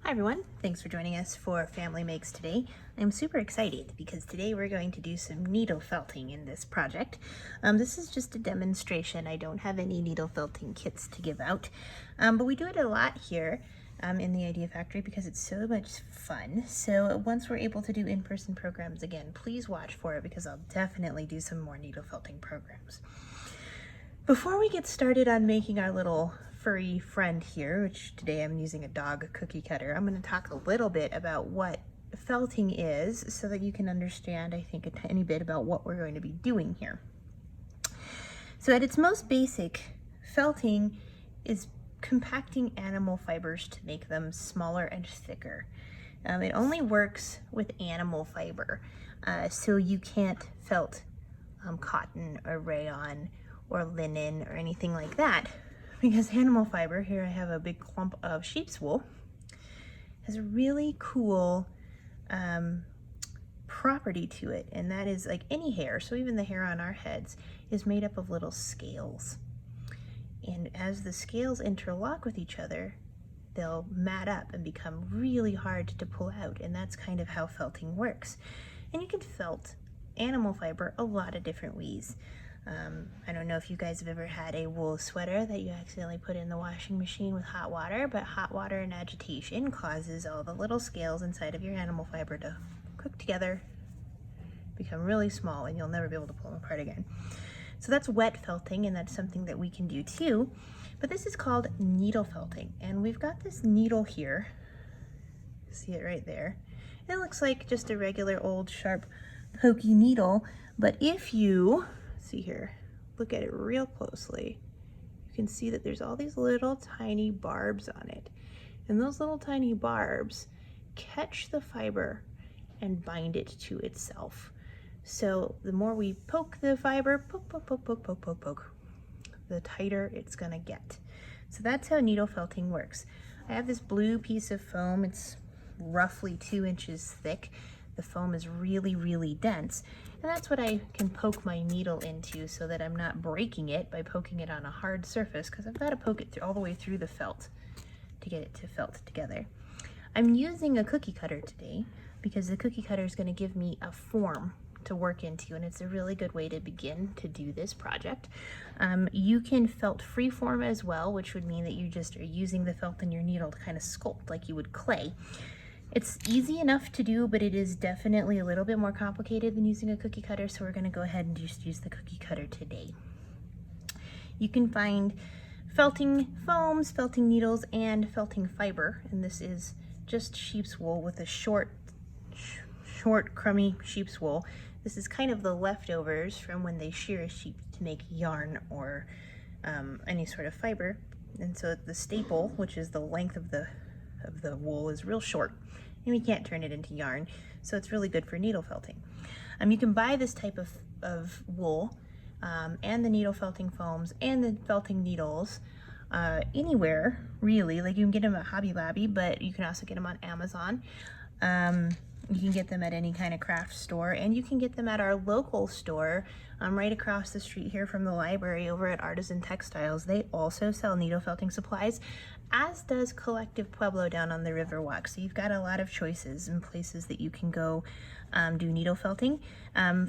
Hi everyone, thanks for joining us for Family Makes today. I'm super excited because today we're going to do some needle felting in this project. This is just a demonstration. I don't have any needle felting kits to give out, but we do it a lot here in the Idea Factory because it's so much fun. So once we're able to do in-person programs again, please watch for it because I'll definitely do some more needle felting programs. Before we get started on making our little furry friend here, which today I'm using a dog cookie cutter, I'm going to talk a little bit about what felting is so that you can understand, I think, a tiny bit about what we're going to be doing here. So at its most basic, felting is compacting animal fibers to make them smaller and thicker. It only works with animal fiber, so you can't felt cotton or rayon or linen or anything like that, because animal fiber, here I have a big clump of sheep's wool, has a really cool property to it, and that is like any hair, so even the hair on our heads is made up of little scales. And as the scales interlock with each other, they'll mat up and become really hard to pull out, and that's kind of how felting works. And you can felt animal fiber a lot of different ways. I don't know if you guys have ever had a wool sweater that you accidentally put in the washing machine with hot water, but hot water and agitation causes all the little scales inside of your animal fiber to cook together, become really small, and you'll never be able to pull them apart again. So that's wet felting, and that's something that we can do too. But this is called needle felting, and we've got this needle here. See it right there? It looks like just a regular old sharp pokey needle, but if you see here, look at it real closely, you can see that there's all these little tiny barbs on it, and those little tiny barbs catch the fiber and bind it to itself. So the more we poke the fiber, poke, poke, poke, poke, poke, poke, poke, the tighter it's gonna get. So that's how needle felting works. I have this blue piece of foam. It's roughly 2 inches thick. The foam is really, really dense, and that's what I can poke my needle into so that I'm not breaking it by poking it on a hard surface, because I've got to poke it all the way through the felt to get it to felt together. I'm using a cookie cutter today because the cookie cutter is going to give me a form to work into, and it's a really good way to begin to do this project. You can felt freeform as well, which would mean that you just are using the felt in your needle to kind of sculpt like you would clay. It's easy enough to do, but it is definitely a little bit more complicated than using a cookie cutter, so we're going to go ahead and just use the cookie cutter today. You can find felting foams, felting needles, and felting fiber, and this is just sheep's wool with a short crummy sheep's wool. This is kind of the leftovers from when they shear a sheep to make yarn or any sort of fiber, and so the staple, which is the length of the wool, is real short, and we can't turn it into yarn, so it's really good for needle felting. You can buy this type of wool and the needle felting foams and the felting needles anywhere, really. Like, you can get them at Hobby Lobby, but you can also get them on Amazon. You can get them at any kind of craft store, and you can get them at our local store right across the street here from the library over at Artisan Textiles. They also sell needle felting supplies, as does Collective Pueblo down on the Riverwalk. So you've got a lot of choices and places that you can go do needle felting.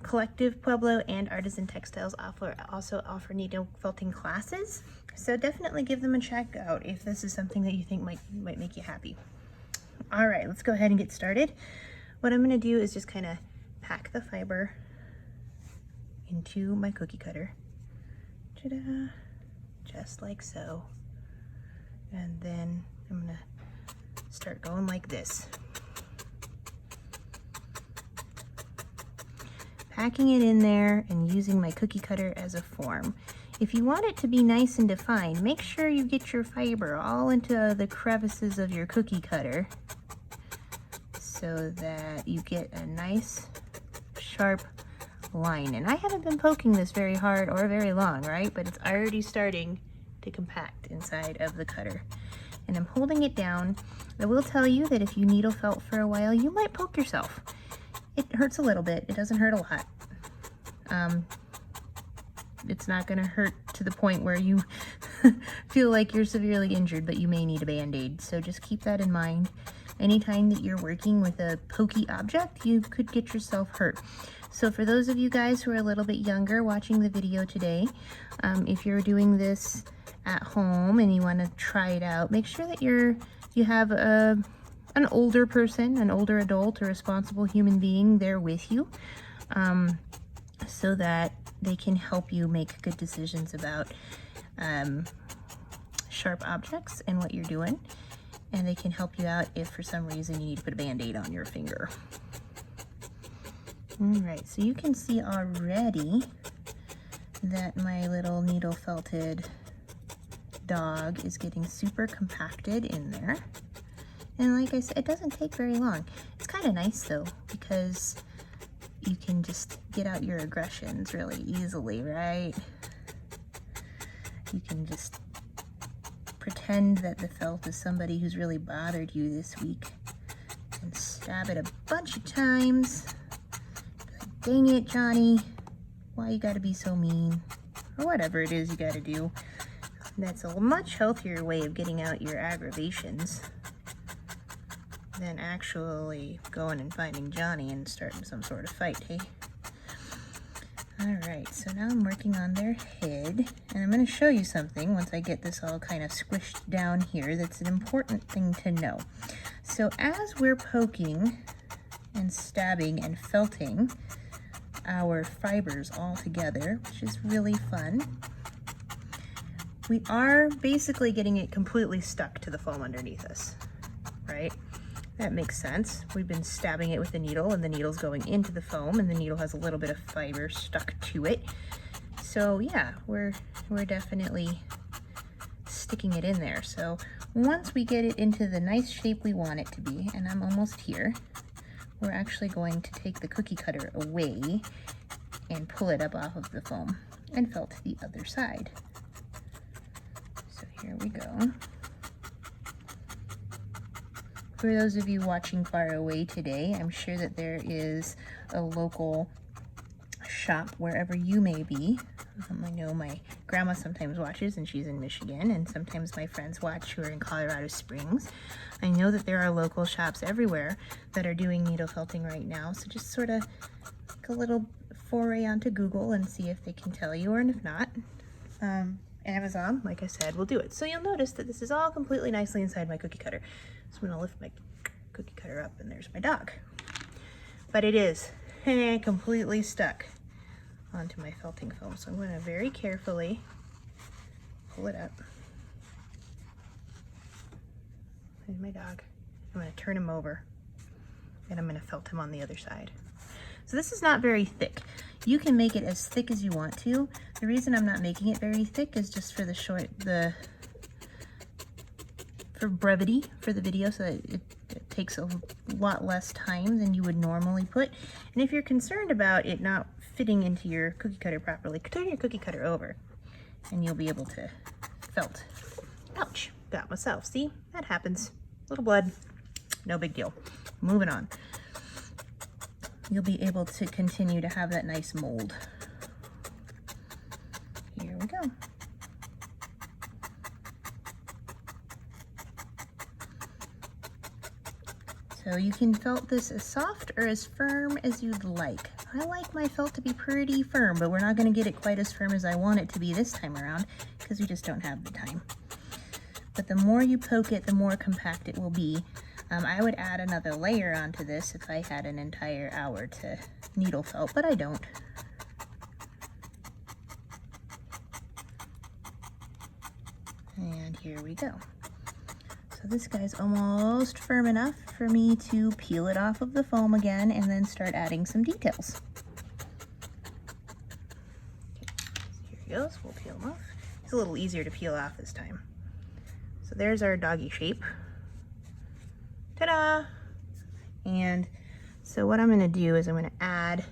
Collective Pueblo and Artisan Textiles also offer needle felting classes, so definitely give them a check out if this is something that you think might make you happy. All right, let's go ahead and get started. What I'm going to do is just kind of pack the fiber into my cookie cutter. Ta-da! Just like so. And then I'm going to start going like this. Packing it in there and using my cookie cutter as a form. If you want it to be nice and defined, make sure you get your fiber all into the crevices of your cookie cutter, so that you get a nice sharp line. And I haven't been poking this very hard or very long, right? But it's already starting to compact inside of the cutter. And I'm holding it down. I will tell you that if you needle felt for a while, you might poke yourself. It hurts a little bit. It doesn't hurt a lot. It's not going to hurt to the point where you feel like you're severely injured, but you may need a band-aid. So just keep that in mind. Anytime that you're working with a pokey object, you could get yourself hurt. So for those of you guys who are a little bit younger watching the video today, if you're doing this at home and you want to try it out, make sure that you have an older person, an older adult, a responsible human being there with you, so that they can help you make good decisions about sharp objects and what you're doing. And they can help you out if for some reason you need to put a band-aid on your finger. All right, so you can see already that my little needle felted dog is getting super compacted in there. And like I said, it doesn't take very long. It's kind of nice though, because you can just get out your aggressions really easily, right? You can just pretend that the felt is somebody who's really bothered you this week and stab it a bunch of times. Like, dang it, Johnny, why you gotta be so mean? Or whatever it is you gotta do. That's a much healthier way of getting out your aggravations than actually going and finding Johnny and starting some sort of fight, hey? Alright, so now I'm working on their head, and I'm going to show you something once I get this all kind of squished down here that's an important thing to know. So as we're poking and stabbing and felting our fibers all together, which is really fun, we are basically getting it completely stuck to the foam underneath us, right? That makes sense. We've been stabbing it with the needle, and the needle's going into the foam, and the needle has a little bit of fiber stuck to it. So yeah, we're definitely sticking it in there. So once we get it into the nice shape we want it to be, and I'm almost here, we're actually going to take the cookie cutter away and pull it up off of the foam and felt the other side. So here we go. For those of you watching far away today, I'm sure that there is a local shop wherever you may be. I know my grandma sometimes watches, and she's in Michigan, and sometimes my friends watch who are in Colorado Springs. I know that there are local shops everywhere that are doing needle felting right now, so just sort of take a little foray onto Google and see if they can tell you, or if not, Amazon, like I said, will do it. So you'll notice that this is all completely nicely inside my cookie cutter. So I'm gonna lift my cookie cutter up, and there's my dog. But it is completely stuck onto my felting foam. So I'm gonna very carefully pull it up. There's my dog. I'm gonna turn him over, and I'm gonna felt him on the other side. So this is not very thick. You can make it as thick as you want to. The reason I'm not making it very thick is just for for brevity for the video, so that it takes a lot less time than you would normally put. And if you're concerned about it not fitting into your cookie cutter properly, turn your cookie cutter over and you'll be able to felt. Ouch, got myself. See, that happens. Little blood, no big deal. Moving on. You'll be able to continue to have that nice mold. Here we go. So you can felt this as soft or as firm as you'd like. I like my felt to be pretty firm, but we're not going to get it quite as firm as I want it to be this time around because we just don't have the time. But the more you poke it, the more compact it will be. I would add another layer onto this if I had an entire hour to needle felt, but I don't. And here we go. So this guy's almost firm enough for me to peel it off of the foam again and then start adding some details. Okay, so here he goes, we'll peel him off. It's a little easier to peel off this time. So there's our doggy shape. Ta-da! And so what I'm gonna do is I'm gonna add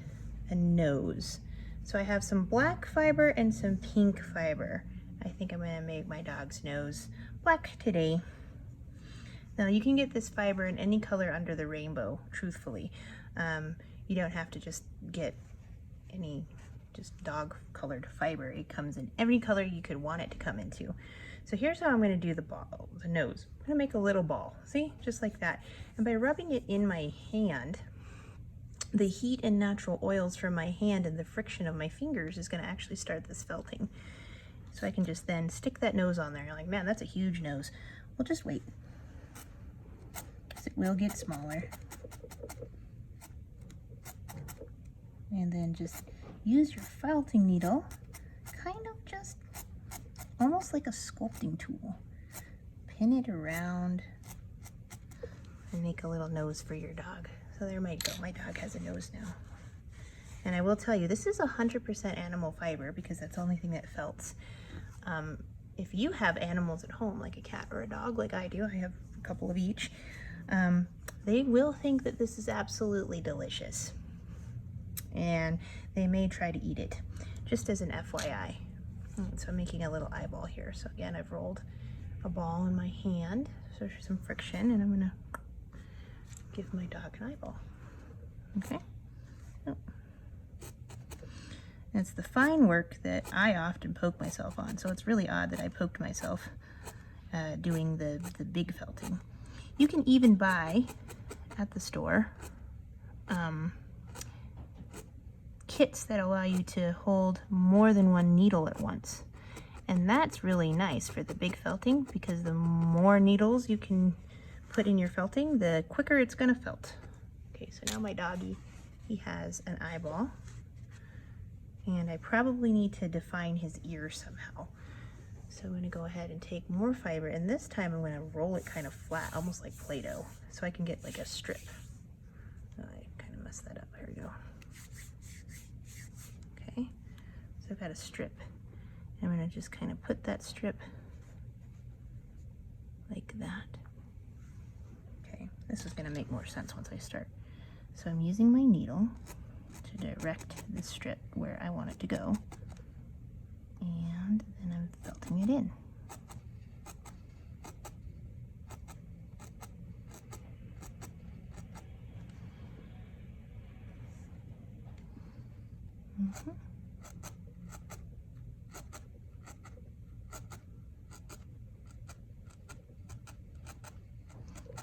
a nose. So I have some black fiber and some pink fiber. I think I'm gonna make my dog's nose black today. Now you can get this fiber in any color under the rainbow, truthfully. You don't have to just get any just dog colored fiber. It comes in every color you could want it to come into. So here's how I'm going to do the ball, the nose. I'm going to make a little ball, see, just like that. And by rubbing it in my hand, the heat and natural oils from my hand and the friction of my fingers is going to actually start this felting. So I can just then stick that nose on there. You're like, man, that's a huge nose. Well, just wait, because it will get smaller. And then just use your felting needle, kind of just almost like a sculpting tool. Pin it around and make a little nose for your dog. So there might go. My dog has a nose now. And I will tell you, this is 100% animal fiber because that's the only thing that felts. If you have animals at home, like a cat or a dog, like I do, I have a couple of each, they will think that this is absolutely delicious. And they may try to eat it, just as an FYI. So I'm making a little eyeball here. So again, I've rolled a ball in my hand, so there's some friction, and I'm gonna give my dog an eyeball. Okay. Oh. It's the fine work that I often poke myself on, so it's really odd that I poked myself doing the big felting. You can even buy at the store kits that allow you to hold more than one needle at once. And that's really nice for the big felting because the more needles you can put in your felting, the quicker it's gonna felt. Okay, so now my doggy, he has an eyeball. And I probably need to define his ear somehow. So I'm gonna go ahead and take more fiber, and this time I'm gonna roll it kind of flat, almost like Play-Doh, so I can get like a strip. Oh, I kind of messed that up, here we go. Okay, so I've got a strip. I'm gonna just kind of put that strip like that. Okay, this is gonna make more sense once I start. So I'm using my needle to direct the strip where I want it to go, and then I'm felting it in.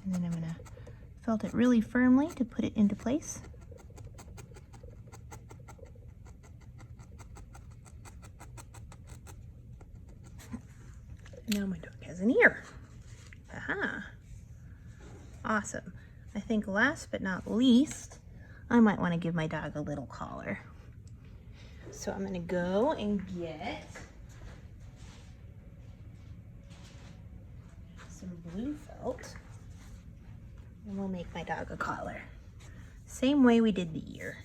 And then I'm gonna felt it really firmly to put it into place. Now my dog has an ear. Aha. Awesome. I think last but not least, I might want to give my dog a little collar. So I'm going to go and get some blue felt, and we'll make my dog a collar. Same way we did the ear.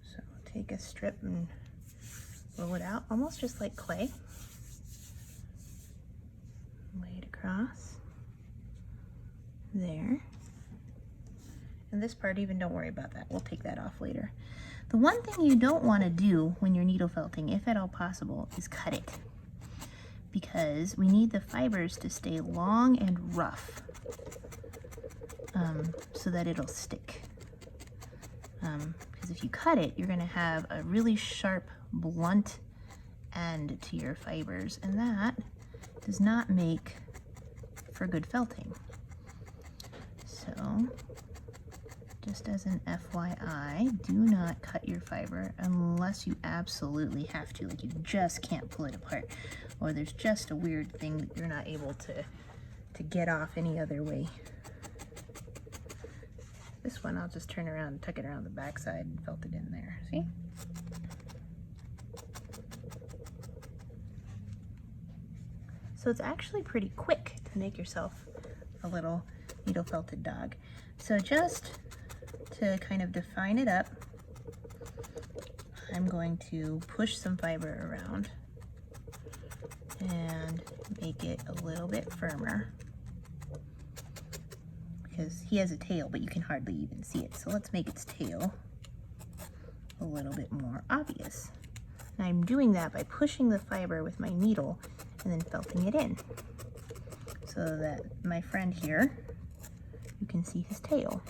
So I'll take a strip and roll it out, almost just like clay. Lay it across there. And this part, even don't worry about that. We'll take that off later. The one thing you don't want to do when you're needle felting, if at all possible, is cut it. Because we need the fibers to stay long and rough so that it'll stick. Because if you cut it, you're going to have a really sharp, blunt end to your fibers, and that does not make for good felting. So, just as an FYI, do not cut your fiber unless you absolutely have to, like you just can't pull it apart, or there's just a weird thing that you're not able to get off any other way. This one I'll just turn around and tuck it around the back side and felt it in there, see? So it's actually pretty quick to make yourself a little needle felted dog. So just to kind of define it up, I'm going to push some fiber around and make it a little bit firmer, because he has a tail, but you can hardly even see it. So let's make its tail a little bit more obvious. And I'm doing that by pushing the fiber with my needle and then felting it in, so that my friend here, you can see his tail.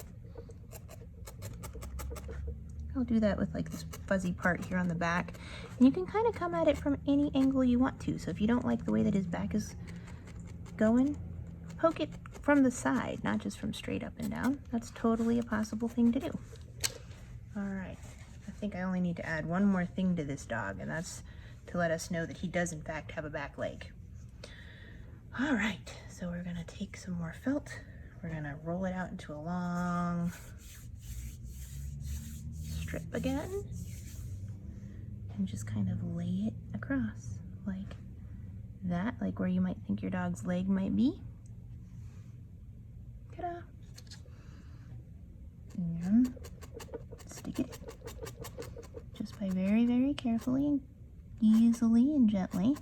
I'll do that with like this fuzzy part here on the back. And you can kind of come at it from any angle you want to. So if you don't like the way that his back is going, poke it from the side, not just from straight up and down. That's totally a possible thing to do. All right, I think I only need to add one more thing to this dog, and that's to let us know that he does in fact have a back leg. All right, so we're gonna take some more felt. We're gonna roll it out into a long strip again and just kind of lay it across like that, like where you might think your dog's leg might be. Ta-da! And stick it just by very, very carefully and easily and gently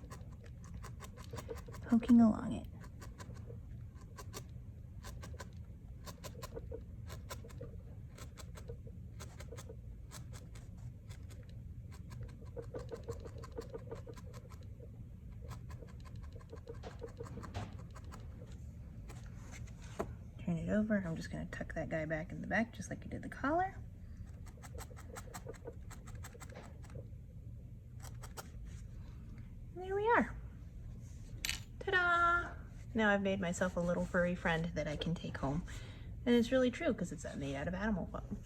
poking along it. Turn it over. I'm just going to tuck that guy back in the back just like I did the collar. And there we are. Ta-da! Now I've made myself a little furry friend that I can take home. And it's really true because it's made out of animal foam.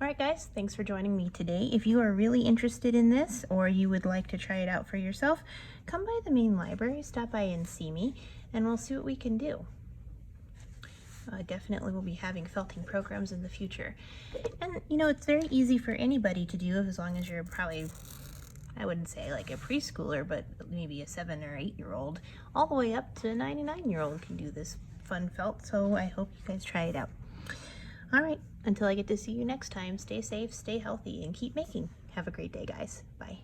Alright guys, thanks for joining me today. If you are really interested in this or you would like to try it out for yourself, come by the main library, stop by and see me, and we'll see what we can do. Definitely we'll be having felting programs in the future. And you know, it's very easy for anybody to do as long as you're probably, I wouldn't say like a preschooler, but maybe a 7 or 8-year-old, all the way up to a 99-year-old can do this fun felt. So I hope you guys try it out. All right, until I get to see you next time, stay safe, stay healthy, and keep making. Have a great day, guys. Bye.